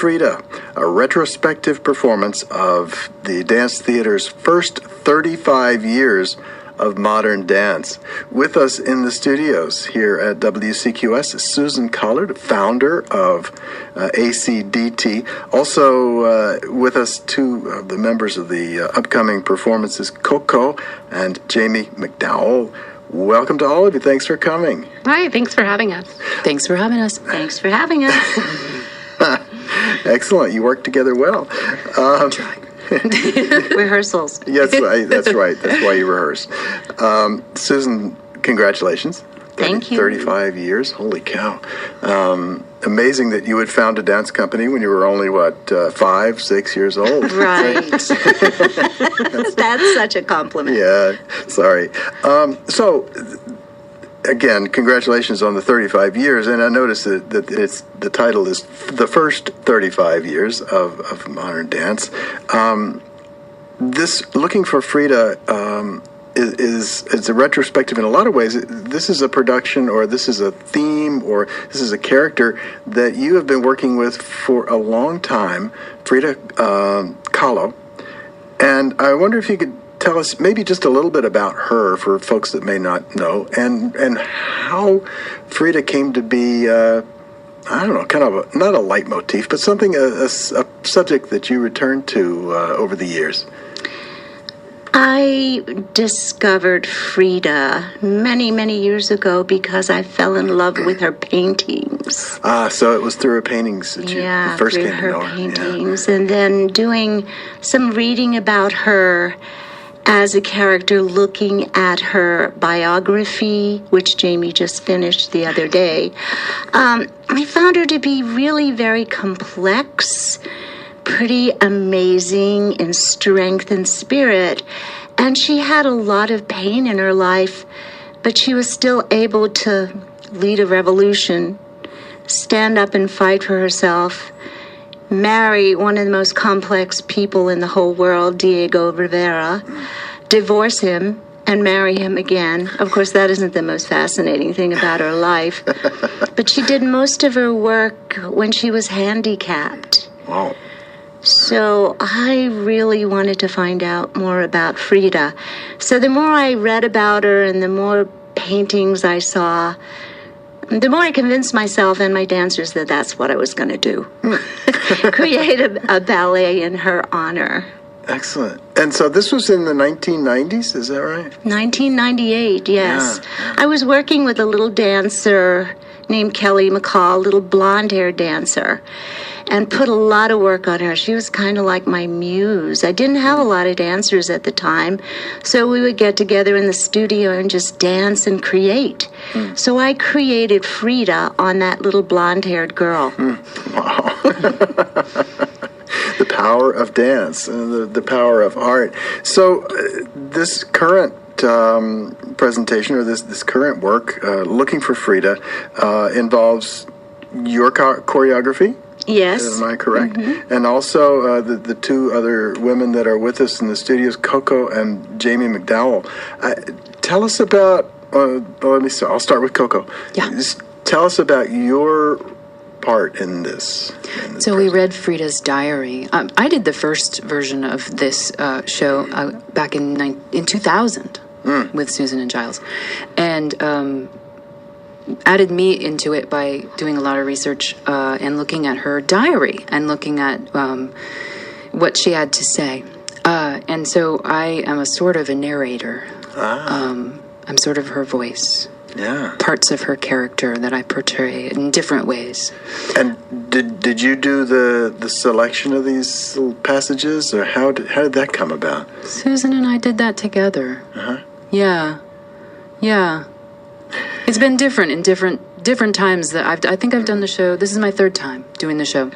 Frida, a retrospective performance of the dance theater's first 35 years of modern dance. With us in the studios here at WCQS is Susan Collard, founder of ACDT. Also with us, two of the members of the upcoming performances, Coco and Jaime McDowell. Welcome to all of you. Thanks for coming. Hi, thanks for having us. Thanks for having us. Thanks for having us. Excellent. You work together well. Rehearsals. Yes, that's right. That's why you rehearse. Susan, congratulations. Thank you. 35 years. Holy cow. Amazing that you had found a dance company when you were only, 5, 6 years old. Right. That's such a compliment. Yeah, sorry. So, again, congratulations on the 35 years, and I noticed that the title is The First 35 Years of Modern Dance. This Looking for Frida is a retrospective in a lot of ways. This is a production, or this is a theme, or this is a character that you have been working with for a long time, Frida Kahlo. And I wonder if you could tell us maybe just a little bit about her for folks that may not know, and how Frida came to be, I don't know, kind of not a leitmotif, but something, a subject that you returned to over the years. I discovered Frida many, many years ago because I fell in love with her paintings. So it was through her paintings that you first came to know her. Paintings, and then doing some reading about her as a character, looking at her biography, which Jaime just finished the other day. I found her to be really very complex, pretty amazing in strength and spirit, and she had a lot of pain in her life, but she was still able to lead a revolution, stand up and fight for herself, marry one of the most complex people in the whole world, Diego Rivera, divorce him and marry him again. Of course, that isn't the most fascinating thing about her life, but she did most of her work when she was handicapped. Wow. So I really wanted to find out more about Frida. So the more I read about her and the more paintings I saw, the more I convinced myself and my dancers that that's what I was going to do. Create a ballet in her honor. Excellent. And so this was in the 1990s, is that right? 1998, yes. Yeah. I was working with a little dancer named Kelly McCall, a little blonde-haired dancer, and put a lot of work on her. She was kind of like my muse. I didn't have a lot of dancers at the time, so we would get together in the studio and just dance and create. So I created Frida on that little blonde-haired girl. Wow. The power of dance, and the power of art. So this current presentation, or this current work, Looking for Frida, involves your choreography? Yes. Am I correct? Mm-hmm. And also the two other women that are with us in the studios, Coco and Jaime McDowell. Tell us about, I'll start with Coco. Yeah. Just tell us about your part in this. So we read Frida's diary. I did the first version of this show back in 2000 with Susan and Giles. And added me into it by doing a lot of research and looking at her diary and looking at what she had to say. And so I am a sort of a narrator. I'm sort of her voice. Yeah. Parts of her character that I portray in different ways. And did you do the selection of these little passages, or how did that come about? Susan and I did that together. Uh-huh. Yeah. It's been different in different times that I think I've done the show. This is my third time doing the show.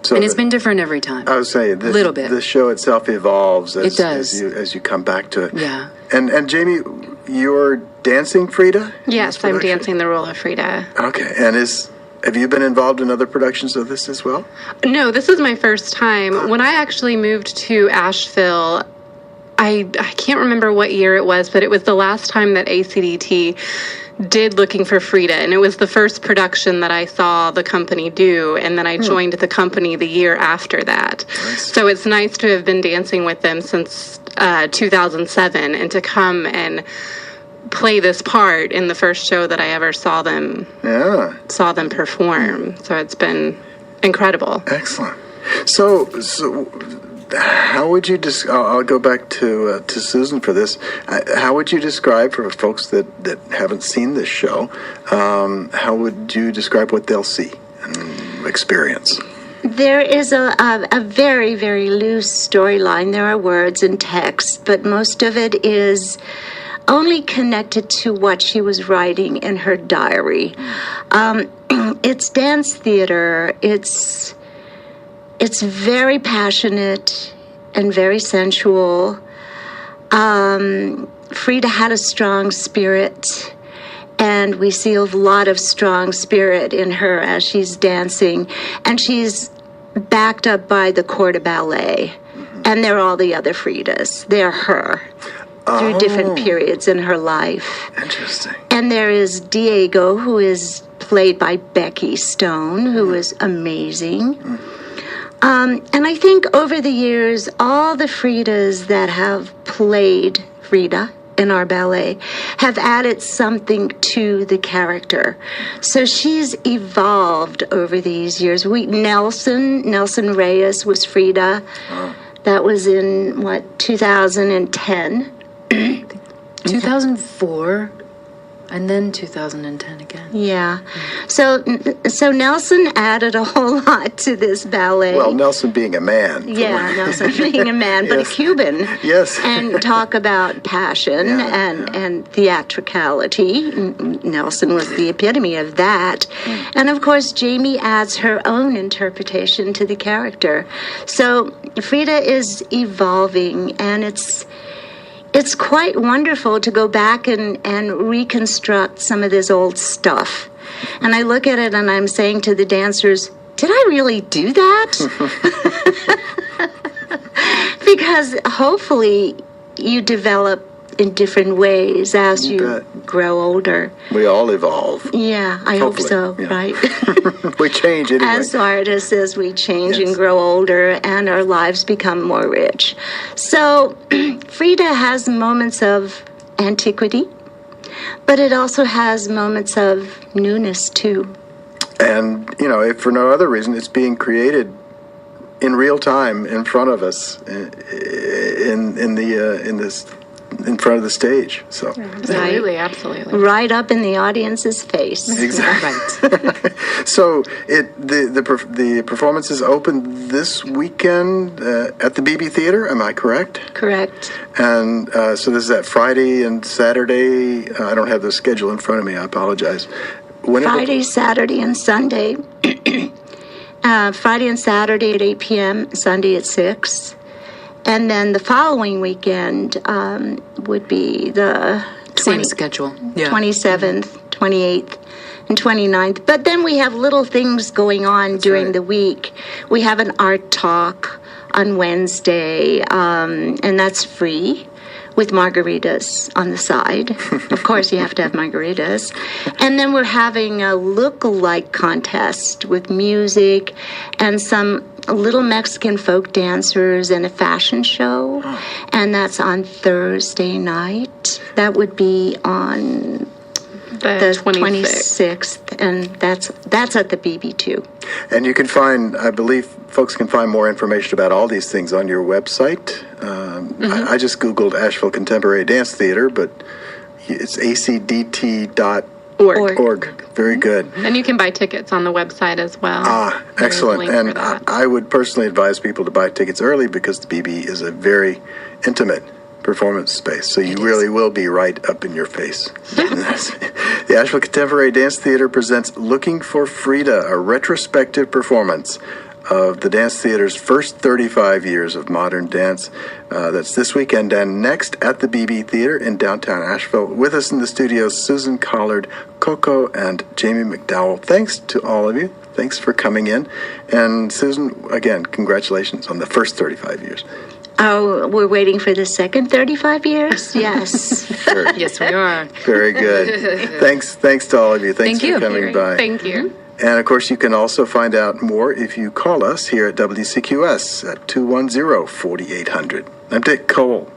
So and it's been different every time. I was saying, a little bit. The show itself evolves as you come back to it. Yeah. And Jaime, you're dancing Frida? Yes, I'm dancing the role of Frida. Okay. And have you been involved in other productions of this as well? No, this is my first time. When I actually moved to Asheville, I can't remember what year it was, but it was the last time that ACDT did Looking for Frida, and it was the first production that I saw the company do, and then I joined the company the year after that. Nice. So it's nice to have been dancing with them since 2007, and to come and play this part in the first show that I ever saw them perform. So it's been incredible. Excellent. So how would you I'll go back to Susan for this. How would you describe, for folks that haven't seen this show, how would you describe what they'll see and experience? There is a very, very loose storyline. There are words and text, but most of it is only connected to what she was writing in her diary. It's dance theater. It's very passionate and very sensual. Frida had a strong spirit, and we see a lot of strong spirit in her as she's dancing. And she's backed up by the corps de ballet. And they're all the other Fridas. They're her through different periods in her life. Interesting. And there is Diego, who is played by Becky Stone, who is amazing. And I think over the years, all the Fridas that have played Frida in our ballet have added something to the character. So she's evolved over these years. Nelson Reyes was Frida. That was in, 2010? 2004, and then 2010 again. Yeah. So Nelson added a whole lot to this ballet. Well, Nelson being a man. Yeah, Nelson being a man, but Yes. a Cuban. Yes. And talk about passion and theatricality. Nelson was the epitome of that. And of course, Jaime adds her own interpretation to the character. So Frida is evolving, and it's quite wonderful to go back and reconstruct some of this old stuff. And I look at it and I'm saying to the dancers, did I really do that? Because hopefully you develop in different ways as you grow older. We all evolve. Yeah, I hope Hopefully, so, yeah. right? We change anyway. As artists, as we change Yes. and grow older, and our lives become more rich. So Frida has moments of antiquity, but it also has moments of newness too. And, if for no other reason, it's being created in real time in front of us in front of the stage. So Absolutely. Right up in the audience's face. Exactly. So the performance is open this weekend at the BB Theater. Am I correct? Correct. And so this is at Friday and Saturday. I don't have the schedule in front of me. I apologize. Friday, Saturday, and Sunday. Friday and Saturday at 8 p.m., Sunday at 6. And then the following weekend would be the Same schedule. Yeah. 27th, 28th, and 29th. But then we have little things going on during the week. We have an art talk on Wednesday, and that's free, with margaritas on the side. Of course, you have to have margaritas. And then we're having a look-alike contest with music and some little Mexican folk dancers and a fashion show. And that's on Thursday night. That would be on the 26th. And that's at the BB2. And you can find, I believe, folks can find more information about all these things on your website. I just Googled Asheville Contemporary Dance Theater, but it's ACDT.org. Very good. And you can buy tickets on the website as well. Excellent. There's a link And for that. I would personally advise people to buy tickets early because the BB is a very intimate performance space. So you really will be right up in your face. The Asheville Contemporary Dance Theater presents Looking for Frida, a retrospective performance of the dance theater's first 35 years of modern dance. That's this weekend and next at the BB Theater in downtown Asheville. With us in the studio, Susan Collard, Coco, and Jaime McDowell. Thanks to all of you. Thanks for coming in. And Susan, again, congratulations on the first 35 years. Oh, we're waiting for the second 35 years? Yes. Yes, we are. Very good. Thanks to all of you. Thanks Thank for you. coming by. Thank you. And of course, you can also find out more if you call us here at WCQS at 210-4800. I'm Dick Cole.